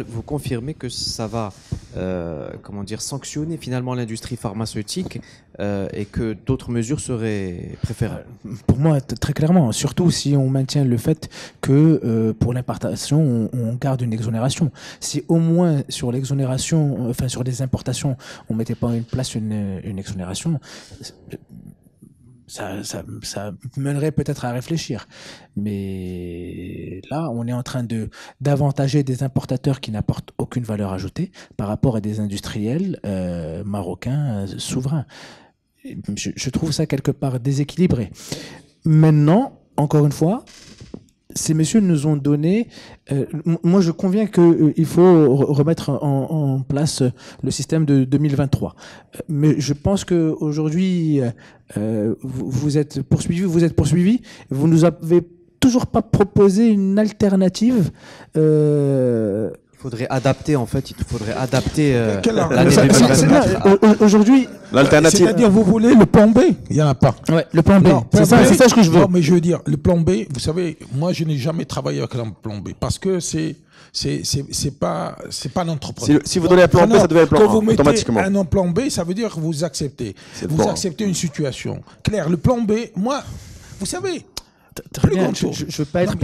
vous confirmez que ça va comment dire, sanctionner finalement l'industrie pharmaceutique et que d'autres mesures seraient préférables? Pour moi, très clairement, surtout si on maintient le fait que pour l'importation, on garde une exonération. Si au moins sur l'exonération, enfin sur les importations, on mettait pas en place une exonération, ça mènerait peut-être à réfléchir. Mais là, on est en train d'avantager des importateurs qui n'apportent aucune valeur ajoutée par rapport à des industriels marocains souverains. Je trouve ça quelque part déséquilibré. Maintenant, encore une fois, ces messieurs nous ont donné... moi, je conviens qu'il faut remettre en place le système de 2023. Mais je pense qu'aujourd'hui, vous êtes poursuivis. Vous nous avez toujours pas proposé une alternative. Il faudrait adapter, en fait. Il faudrait adapter l'année 2024. Aujourd'hui... L'alternative. C'est-à-dire, vous voulez le plan B? Il n'y en a pas. Ouais, le plan B. C'est ça ce que je veux. Non, mais je veux dire, le plan B, vous savez, moi, je n'ai jamais travaillé avec un plan B parce que c'est pas l'entrepreneur. Si vous donnez un plan B, ça devient un plan A, automatiquement. Quand vous mettez un plan B, ça veut dire que vous acceptez. Vous acceptez une situation. Claire, le plan B, moi, vous savez... Très bien, je ne veux pas être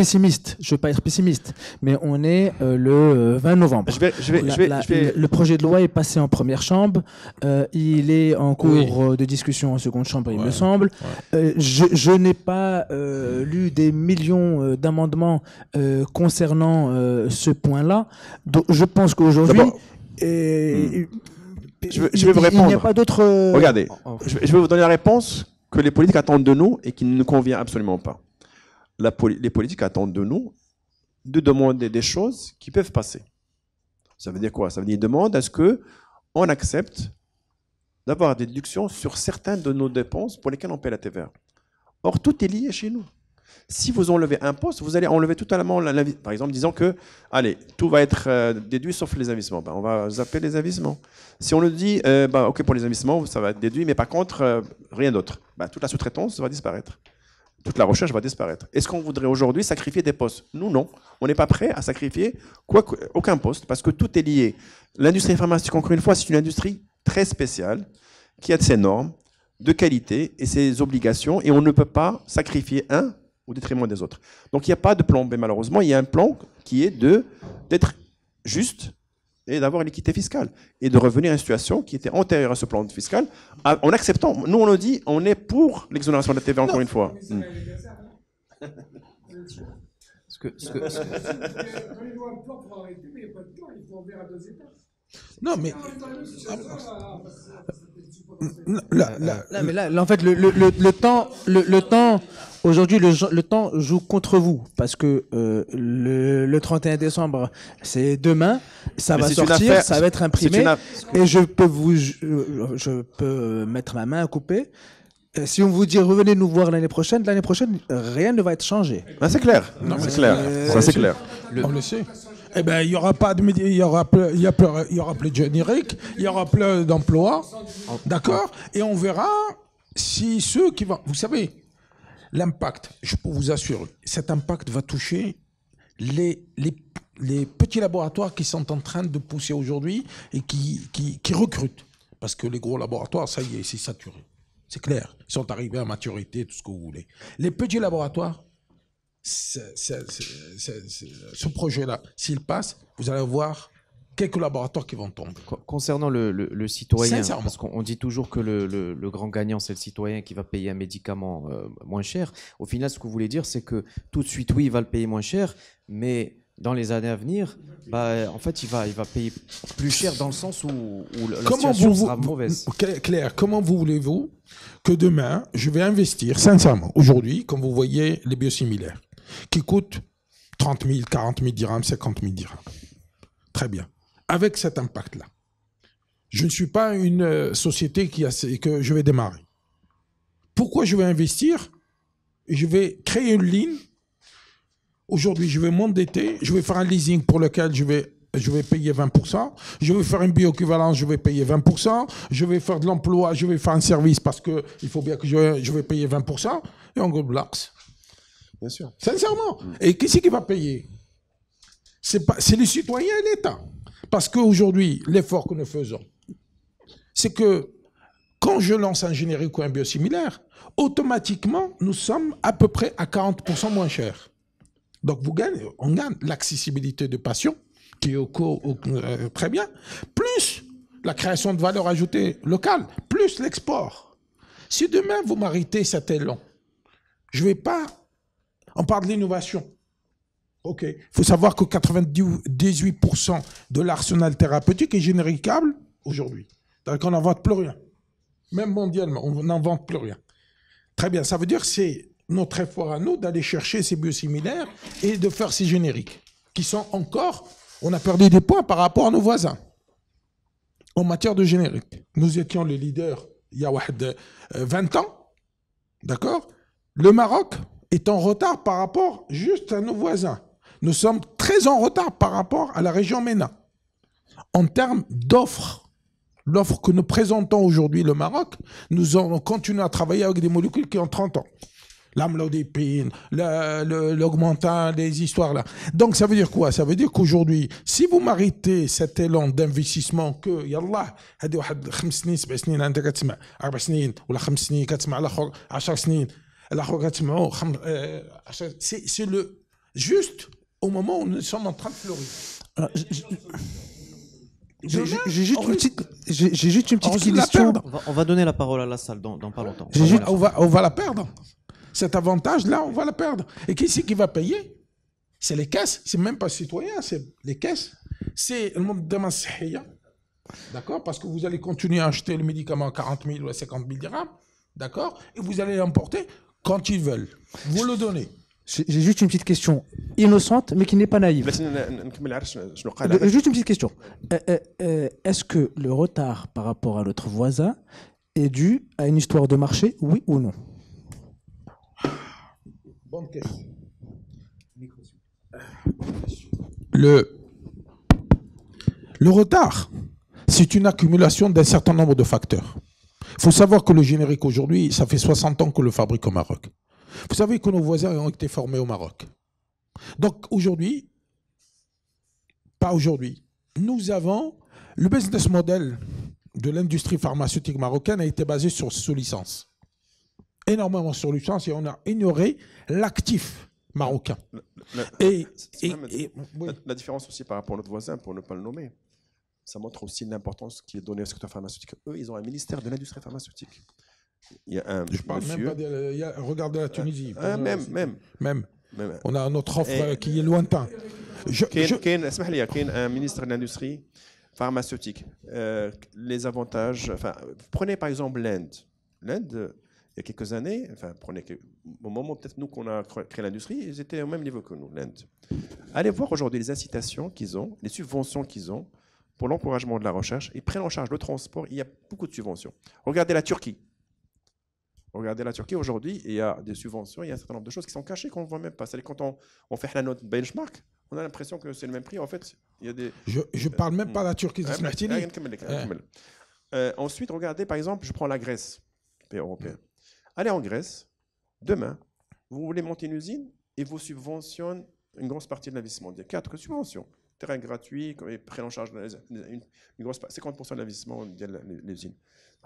pessimiste. Mais on est le 20 novembre. Le projet de loi est passé en première chambre. Il est en cours de discussion en seconde chambre, il me semble. Je n'ai pas lu des millions d'amendements concernant ce point-là. Donc, je pense qu'aujourd'hui... je vais vous répondre. Il n'y a pas d'autre... Regardez, je vais vous donner la réponse que les politiques attendent de nous et qui ne nous convient absolument pas. Les politiques attendent de nous de demander des choses qui peuvent passer. Ça veut dire quoi? Ça veut dire qu'ils demandent à ce qu'on accepte d'avoir des déductions sur certaines de nos dépenses pour lesquelles on paie la TVA. Or, tout est lié chez nous. Si vous enlevez un poste, vous allez enlever totalement, par exemple, disant que, allez, tout va être déduit sauf les investissements. On va zapper les investissements. Si on le dit, OK, pour les investissements, ça va être déduit, mais par contre, rien d'autre. Toute la sous-traitance va disparaître. Toute la recherche va disparaître. Est-ce qu'on voudrait aujourd'hui sacrifier des postes? Nous, non. On n'est pas prêt à sacrifier aucun poste parce que tout est lié. L'industrie pharmaceutique, encore une fois, c'est une industrie très spéciale qui a de ses normes, de qualité et ses obligations et on ne peut pas sacrifier un au détriment des autres. Donc, il n'y a pas de plan B, malheureusement. Il y a un plan qui est d'être juste et d'avoir une équité fiscale et de revenir à une situation qui était antérieure à ce plan fiscal en acceptant. Nous, on le dit, on est pour l'exonération de la TVA, encore une fois. Non, mais... en fait, le temps aujourd'hui, le temps joue contre vous parce que le 31 décembre, c'est demain, ça va sortir, ça va être imprimé, et je peux mettre ma main à couper. Si on vous dit revenez nous voir l'année prochaine, rien ne va être changé. C'est clair. C'est clair. Ça, c'est clair. On le sait. Eh ben, il y aura pas de il y aura plus de générique, il y aura plus d'emplois, d'accord. Et on verra si ceux qui vont, vous savez, l'impact. Je peux vous assurer, cet impact va toucher les petits laboratoires qui sont en train de pousser aujourd'hui et qui recrutent, parce que les gros laboratoires, ça y est, c'est saturé. C'est clair. Ils sont arrivés à maturité, tout ce que vous voulez. Les petits laboratoires, ce projet-là, s'il passe, vous allez voir quelques laboratoires qui vont tomber. Concernant le citoyen, parce qu'on dit toujours que le grand gagnant, c'est le citoyen qui va payer un médicament moins cher. Au final, ce que vous voulez dire, c'est que tout de suite, oui, il va le payer moins cher, mais dans les années à venir, en fait, il va payer plus cher dans le sens où la situation sera mauvaise. Claire, comment voulez-vous que demain, je vais investir, sincèrement, aujourd'hui, comme vous voyez, les biosimilaires, qui coûtent 30 000, 40 000 dirhams, 50 000 dirhams. Très bien. Avec cet impact-là, je ne suis pas une société que je vais démarrer. Pourquoi je vais investir? Je vais créer une ligne. Aujourd'hui, je vais m'endetter, je vais faire un leasing pour lequel je vais payer 20%, je vais faire une bioéquivalence, je vais payer 20%, je vais faire de l'emploi, je vais faire un service parce qu'il faut bien que je vais payer 20%, et on go blocks. Bien sûr. Sincèrement. Et qui c'est qui va payer? C'est les citoyens et l'État. Parce qu'aujourd'hui, l'effort que nous faisons, c'est que quand je lance un générique ou un biosimilaire, automatiquement, nous sommes à peu près à 40% moins chers. Donc, on gagne l'accessibilité de patients, qui est très bien, plus la création de valeur ajoutée locale, plus l'export. Si demain, vous m'arrêtez cet élan, je ne vais pas... On parle de l'innovation. OK. Il faut savoir que 98% de l'arsenal thérapeutique est généricable aujourd'hui. C'est-à-dire qu'on n'invente plus rien. Même mondialement, on n'invente plus rien. Très bien. Ça veut dire que c'est notre effort à nous d'aller chercher ces biosimilaires et de faire ces génériques qui sont encore... On a perdu des points par rapport à nos voisins en matière de générique. Nous étions les leaders il y a 20 ans. D'accord? Le Maroc est en retard par rapport juste à nos voisins. Nous sommes très en retard par rapport à la région MENA. En termes d'offres, l'offre que nous présentons aujourd'hui, le Maroc, nous continuons à travailler avec des molécules qui ont 30 ans. L'amlodipine, l'augmentin, les histoires là. Donc ça veut dire quoi? Ça veut dire qu'aujourd'hui, si vous m'arrêtez cet élan d'investissement que, yallah, هذه واحد 5 سنين 7 سنين أنت كتسمع 4 سنين ولا 5 سنين كتسمع الآخر 10 سنين الآخر كتسمعوا c'est le juste au moment où nous sommes en train de fleurir. J'ai juste une petite question. On va donner la parole à la salle dans pas longtemps. On va la perdre. Cet avantage-là, on va la perdre. Et qui c'est qui va payer? C'est les caisses. C'est même pas les citoyens, c'est les caisses. C'est le monde de ma sahia. D'accord? Parce que vous allez continuer à acheter le médicament à 40 000 ou à 50 000 dirhams. D'accord? Et vous allez l'emporter quand ils veulent. Vous le donnez. J'ai juste une petite question innocente, mais qui n'est pas naïve. Juste une petite question. Est-ce que le retard par rapport à notre voisin est dû à une histoire de marché, oui ou non? Bonne question. Le retard, c'est une accumulation d'un certain nombre de facteurs. Il faut savoir que le générique aujourd'hui, ça fait 60 ans qu'on le fabrique au Maroc. Vous savez que nos voisins ont été formés au Maroc. Donc aujourd'hui, pas aujourd'hui, nous avons le business model de l'industrie pharmaceutique marocaine a été basé sur sous-licence. Énormément sur licence et on a ignoré l'actif marocain. La différence aussi par rapport à notre voisin, pour ne pas le nommer, ça montre aussi l'importance qui est donnée au secteur pharmaceutique. Eux, ils ont un ministère de l'industrie pharmaceutique. Il y a un Je parle monsieur... même pas regardez la Tunisie. Même. On a notre offre qui est lointain. Il y a un ministre de l'industrie pharmaceutique. Les avantages... Enfin, prenez par exemple l'Inde. L'Inde, il y a quelques années, au moment peut-être nous qu'on a créé l'industrie, ils étaient au même niveau que nous, l'Inde. Allez voir aujourd'hui les incitations qu'ils ont, les subventions qu'ils ont pour l'encouragement de la recherche. Ils prennent en charge le transport, il y a beaucoup de subventions. Regardez la Turquie. Aujourd'hui, il y a des subventions, il y a un certain nombre de choses qui sont cachées qu'on ne voit même pas. C'est-à-dire quand on fait la note benchmark, on a l'impression que c'est le même prix. En fait, il y a des... Je ne parle même pas de la Turquie. Ensuite, regardez, par exemple, je prends la Grèce, pays européen. Allez en Grèce, demain, vous voulez monter une usine et vous subventionnez une grosse partie de l'investissement. Il y a 4 subventions. Terrain gratuit, prennent en charge une grosse 50% de l'investissement de l'usine.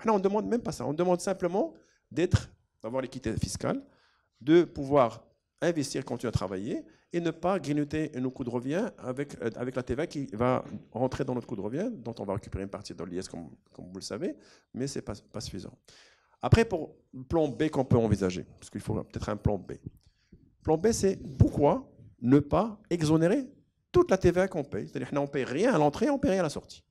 Là, on ne demande même pas ça. On demande simplement d'avoir l'équité fiscale, de pouvoir investir, continuer à travailler et ne pas grignoter nos coûts de revient avec la TVA qui va rentrer dans notre coût de revient, dont on va récupérer une partie dans l'IS, comme vous le savez, mais ce n'est pas suffisant. Après, pour le plan B qu'on peut envisager, parce qu'il faut peut-être un plan B. Plan B, c'est pourquoi ne pas exonérer toute la TVA qu'on paye. C'est-à-dire qu'on ne paye rien à l'entrée, on ne paye rien à la sortie.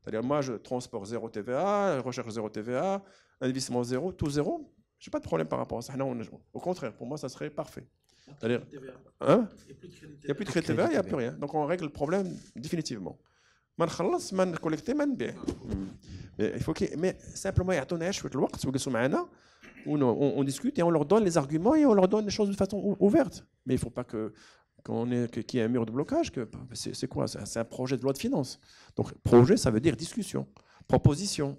C'est-à-dire moi, je transport 0 TVA, recherche 0 TVA, investissement 0, tout 0. Je n'ai pas de problème par rapport à ça. Au contraire, pour moi, ça serait parfait. C'est-à-dire, il n'y a plus de crédit TVA, il n'y a plus rien. Donc on règle le problème définitivement. Mais simplement, on discute et on leur donne les arguments et on leur donne les choses de façon ouverte. Mais il ne faut pas qu'il y ait un mur de blocage. C'est quoi? C'est un projet de loi de finances. Donc projet, ça veut dire discussion, proposition,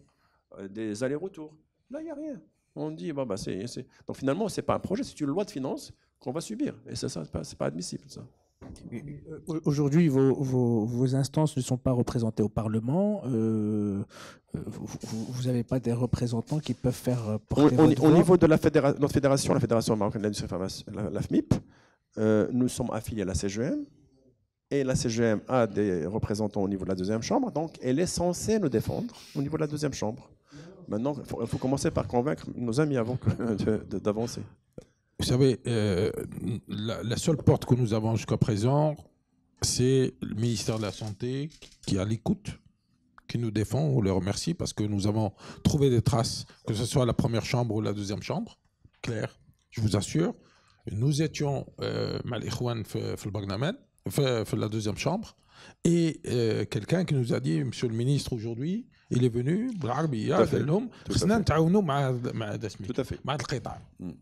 des allers-retours. Là, il n'y a rien. On dit, donc finalement, ce n'est pas un projet, c'est une loi de finances qu'on va subir. Et ça, ce n'est pas admissible. Ça. Aujourd'hui, vos instances ne sont pas représentées au Parlement. Vous n'avez pas des représentants qui peuvent faire porter votre voix. Au niveau de notre fédération, la Fédération marocaine de l'industrie pharmaceutique, la FMIP, nous sommes affiliés à la CGM. Et la CGM a des représentants au niveau de la deuxième chambre, donc elle est censée nous défendre au niveau de la deuxième chambre. Maintenant, il faut commencer par convaincre nos amis avant d'avancer. Vous savez, la seule porte que nous avons jusqu'à présent, c'est le ministère de la Santé qui est à l'écoute, qui nous défend. On le remercie parce que nous avons trouvé des traces, que ce soit la première chambre ou la deuxième chambre. Claire, je vous assure. Nous étions mal ikhwan في البرلمان, la deuxième chambre, et quelqu'un qui nous a dit, monsieur le ministre, aujourd'hui, il est venu, tout à fait.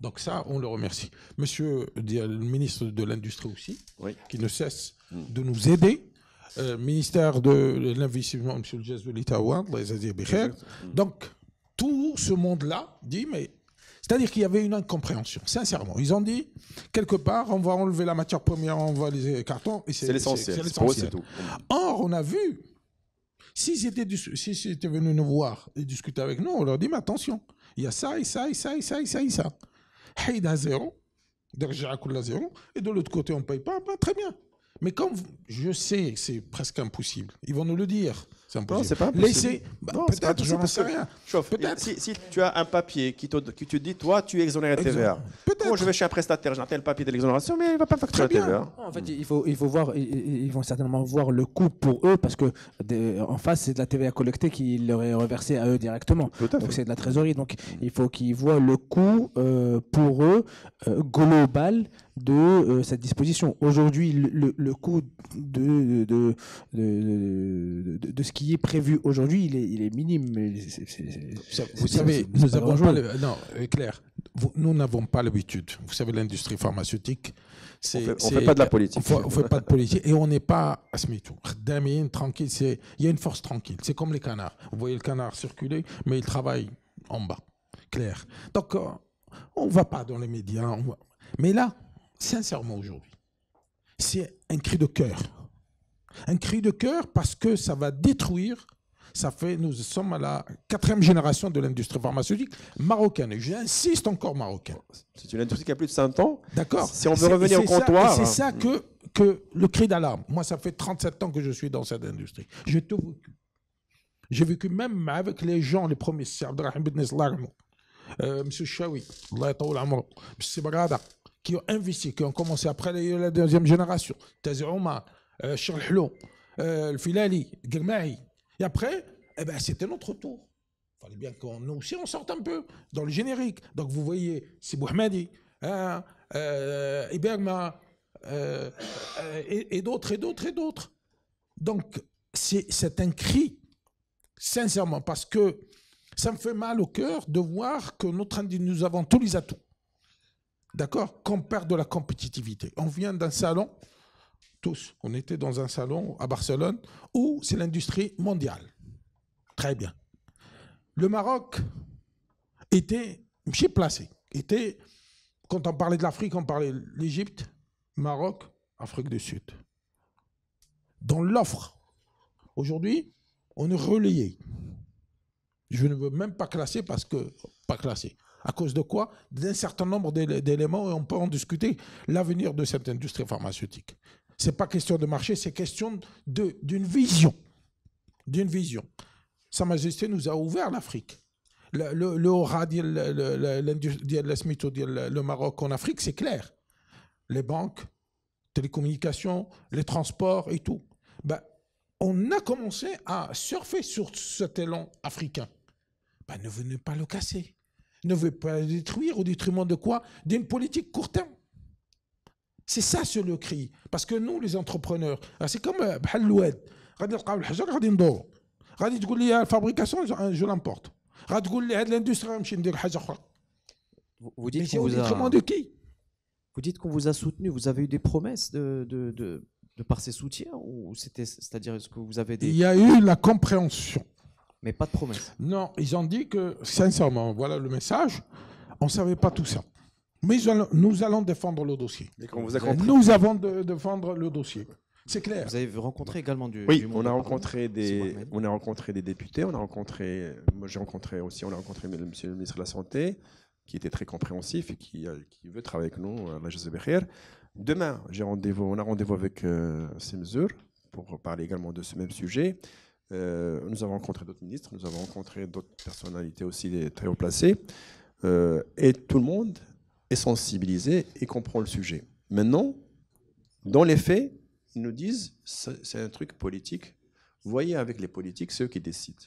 Donc ça, on le remercie. Monsieur le ministre de l'Industrie aussi, oui, qui ne cesse de nous aider. Ministère de l'investissement, monsieur le Jazzouli Taouan, donc tout ce monde-là dit, mais c'est-à-dire qu'il y avait une incompréhension, sincèrement. Ils ont dit, quelque part, on va enlever la matière première, on va les cartons, et c'est l'essentiel. Or, on a vu, s'ils étaient venus nous voir et discuter avec nous, on leur dit, mais attention, il y a ça, et ça, et ça, et ça, et ça, et ça. Haïd à zéro, à zéro, et de l'autre côté, on ne paye pas, bah, très bien. Mais comme je sais que c'est presque impossible, ils vont nous le dire. C'est impossible. Non, c'est pas impossible. Peut-être, je n'en sais rien. Si tu as un papier qui te dit, toi, tu es exonéré de TVA. Moi, je vais chez un prestataire, j'ai un papier de l'exonération, mais il ne va pas facturer la TVA. En fait, il faut voir, ils vont certainement voir le coût pour eux, parce que en face, c'est de la TVA collectée qui leur est reversée à eux directement. Donc, c'est de la trésorerie. Donc, il faut qu'ils voient le coût pour eux global de cette disposition. Aujourd'hui, le coût de ce qui est prévu aujourd'hui, il est minime. Vous savez, nous avons pas non, Claire, nous n'avons pas l'habitude. Vous savez, l'industrie pharmaceutique, on fait pas de la politique. On fait pas de politique et on n'est pas tranquille. Il y a une force tranquille. C'est comme les canards. Vous voyez le canard circuler, mais il travaille en bas. Claire. Donc, on ne va pas dans les médias. Mais là, sincèrement, aujourd'hui, c'est un cri de cœur. Un cri de cœur parce que ça va détruire. Nous sommes à la 4e génération de l'industrie pharmaceutique marocaine. Et j'insiste encore marocaine. C'est une industrie qui a plus de 100 ans. D'accord. Si on veut revenir au comptoir. C'est ça que le cri d'alarme. Moi, ça fait 37 ans que je suis dans cette industrie. J'ai tout vécu. J'ai vécu même avec les gens, les premiers, c'est Abdelrahim Ben Neslar, M. Chaoui, M. Sibrada, qui ont investi, qui ont commencé après la 2e génération. Tazi Omar, Charles Hlo, le Filali, Girmahi. Et après, c'était notre tour. Il fallait bien qu'on nous aussi on sorte un peu dans le générique. Donc vous voyez, c'est Bouhmadi, Iberma, et d'autres, et d'autres, et d'autres. Donc c'est un cri, sincèrement, parce que ça me fait mal au cœur de voir que nous avons tous les atouts. D'accord? Qu'on perd de la compétitivité. On vient d'un salon. Tous. On était dans un salon à Barcelone où c'est l'industrie mondiale. Très bien. Le Maroc était placé. Quand on parlait de l'Afrique, on parlait de l'Égypte, Maroc, Afrique du Sud. Dans l'offre, aujourd'hui, on est relayé. Je ne veux même pas classer À cause de quoi? D'un certain nombre d'éléments, et on peut en discuter l'avenir de cette industrie pharmaceutique. Ce n'est pas question de marché, c'est question d'une vision. D'une vision. Sa Majesté nous a ouvert l'Afrique. Le aura le Maroc en Afrique, c'est clair. Les banques, télécommunications, les transports et tout. On a commencé à surfer sur cet élan africain. Ne venez pas le casser. Ne veut pas le détruire au détriment de quoi? D'une politique court terme. C'est ça sur le cri. Parce que nous, les entrepreneurs, c'est comme Bhaloued. La fabrication, je l'emporte. L'industrie, vous dites qu'on vous a... de qui? Vous dites qu'on vous a soutenu. Vous avez eu des promesses de par ces soutiens, ou c'est-à-dire est-ce que vous avez des... Il y a eu la compréhension. Mais pas de promesses. Non, ils ont dit que, sincèrement, voilà le message, on ne savait pas tout ça. Mais nous allons défendre le dossier. Nous avons de défendre le dossier. C'est clair. Vous avez rencontré également du Oui, monde on a rencontré des députés, on a rencontré monsieur le ministre de la Santé, qui était très compréhensif et qui veut travailler avec nous à la José Becher. Demain, on a rendez-vous avec Semzur pour parler également de ce même sujet. Nous avons rencontré d'autres ministres, nous avons rencontré d'autres personnalités aussi très haut placées, et tout le monde est sensibilisé et comprend le sujet. Maintenant, dans les faits, ils nous disent c'est un truc politique. Voyez avec les politiques, c'est eux qui décident.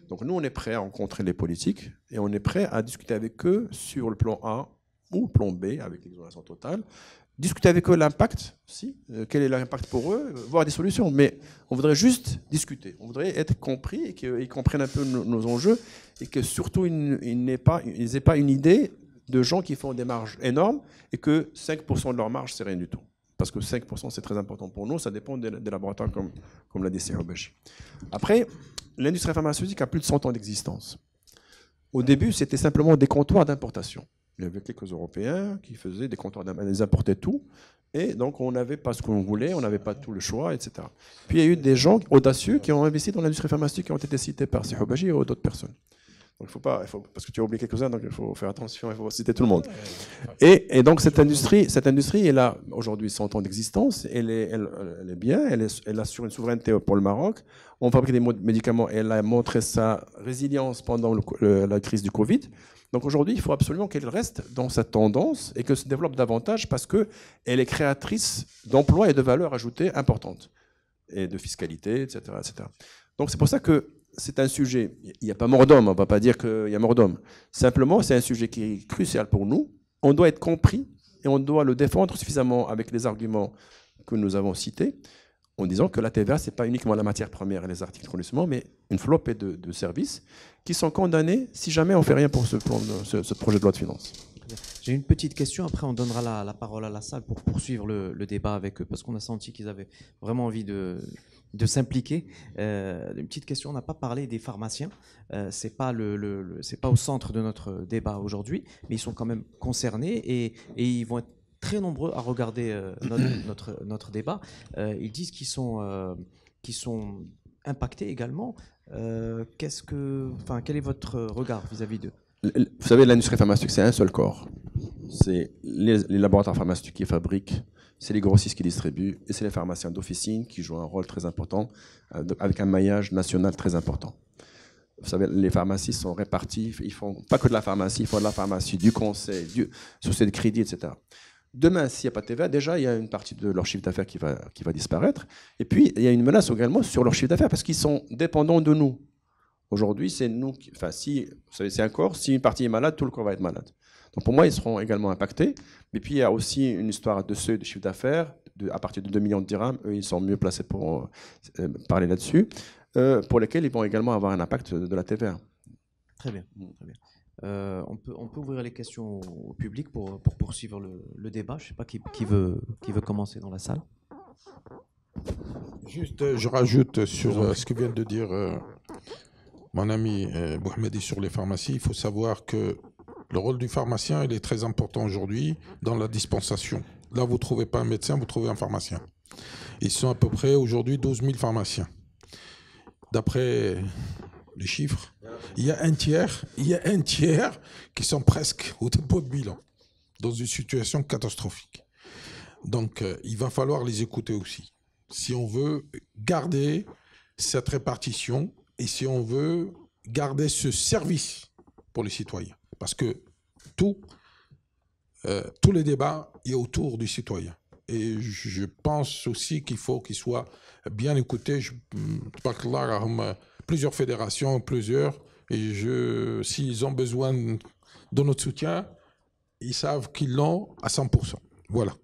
Donc nous, on est prêt à rencontrer les politiques et on est prêt à discuter avec eux sur le plan A ou le plan B, avec l'exonération totale. Discuter avec eux l'impact, quel est l'impact pour eux, voir des solutions. Mais on voudrait juste discuter. On voudrait être compris et qu'ils comprennent un peu nos enjeux et que surtout ils n'aient pas une idée de gens qui font des marges énormes et que 5% de leur marge, c'est rien du tout. Parce que 5%, c'est très important pour nous. Ça dépend des laboratoires comme l'a dit Serhobechi. Après, l'industrie pharmaceutique a plus de 100 ans d'existence. Au début, c'était simplement des comptoirs d'importation. Il y avait quelques Européens qui faisaient des comptoirs d'importation, ils importaient tout. Et donc, on n'avait pas ce qu'on voulait, on n'avait pas tout le choix, etc. Puis, il y a eu des gens audacieux qui ont investi dans l'industrie pharmaceutique qui ont été cités par Serhobechi et d'autres personnes. Donc, parce que tu as oublié quelques-uns, donc il faut faire attention, il faut citer tout le monde. Et donc, cette industrie, elle a aujourd'hui 100 ans d'existence, elle est bien, elle assure une souveraineté pour le Maroc. On fabrique des médicaments, elle a montré sa résilience pendant la crise du Covid. Donc, aujourd'hui, il faut absolument qu'elle reste dans cette tendance et qu'elle se développe davantage parce qu'elle est créatrice d'emplois et de valeurs ajoutées importantes, et de fiscalité, etc., etc. Donc, c'est pour ça que c'est un sujet, il n'y a pas mort d'homme, on ne va pas dire qu'il y a mort d'homme. Simplement, c'est un sujet qui est crucial pour nous. On doit être compris et on doit le défendre suffisamment avec les arguments que nous avons cités, en disant que la TVA, ce n'est pas uniquement la matière première et les articles de conditionnement, mais une flopée de services qui sont condamnés si jamais on ne fait rien pour ce projet de loi de finances. J'ai une petite question, après on donnera la parole à la salle pour poursuivre le débat avec eux, parce qu'on a senti qu'ils avaient vraiment envie de s'impliquer. Une petite question, on n'a pas parlé des pharmaciens, c'est pas au centre de notre débat aujourd'hui, mais ils sont quand même concernés et ils vont être très nombreux à regarder notre débat. Ils disent qu'ils sont impactés également. Quel est votre regard vis-à-vis d'eux? Vous savez, l'industrie pharmaceutique, c'est un seul corps. C'est les laboratoires pharmaceutiques qui fabriquent, c'est les grossistes qui distribuent, et c'est les pharmaciens d'officine qui jouent un rôle très important, avec un maillage national très important. Vous savez, les pharmacies sont réparties, ils font pas que de la pharmacie, ils font de la pharmacie, du conseil, société de crédit, etc. Demain, s'il n'y a pas de TVA, déjà, il y a une partie de leur chiffre d'affaires qui va disparaître. Et puis, il y a une menace également sur leur chiffre d'affaires, parce qu'ils sont dépendants de nous. Aujourd'hui, c'est nous qui... Enfin, c'est un corps, si une partie est malade, tout le corps va être malade. Donc pour moi, ils seront également impactés. Mais puis, il y a aussi une histoire de seuil de chiffre d'affaires. À partir de 2 millions de dirhams, eux, ils sont mieux placés pour parler là-dessus, pour lesquels ils vont également avoir un impact de la TVA. Très bien. Très bien. On peut ouvrir les questions au public pour poursuivre le débat. Je ne sais pas qui veut commencer dans la salle. Juste, je rajoute sur ce que vient de dire mon ami Mohamedi sur les pharmacies. Il faut savoir que le rôle du pharmacien, il est très important aujourd'hui dans la dispensation. Là, vous ne trouvez pas un médecin, vous trouvez un pharmacien. Ils sont à peu près aujourd'hui 12 000 pharmaciens. D'après les chiffres, il y a un tiers qui sont presque au dépôt de bilan, dans une situation catastrophique. Donc, il va falloir les écouter aussi. Si on veut garder cette répartition et si on veut garder ce service pour les citoyens. Parce que tous les débats est autour du citoyen. Et je pense aussi qu'il faut qu'il soit bien écouté. Plusieurs fédérations, et s'ils ont besoin de notre soutien, ils savent qu'ils l'ont à 100%. Voilà.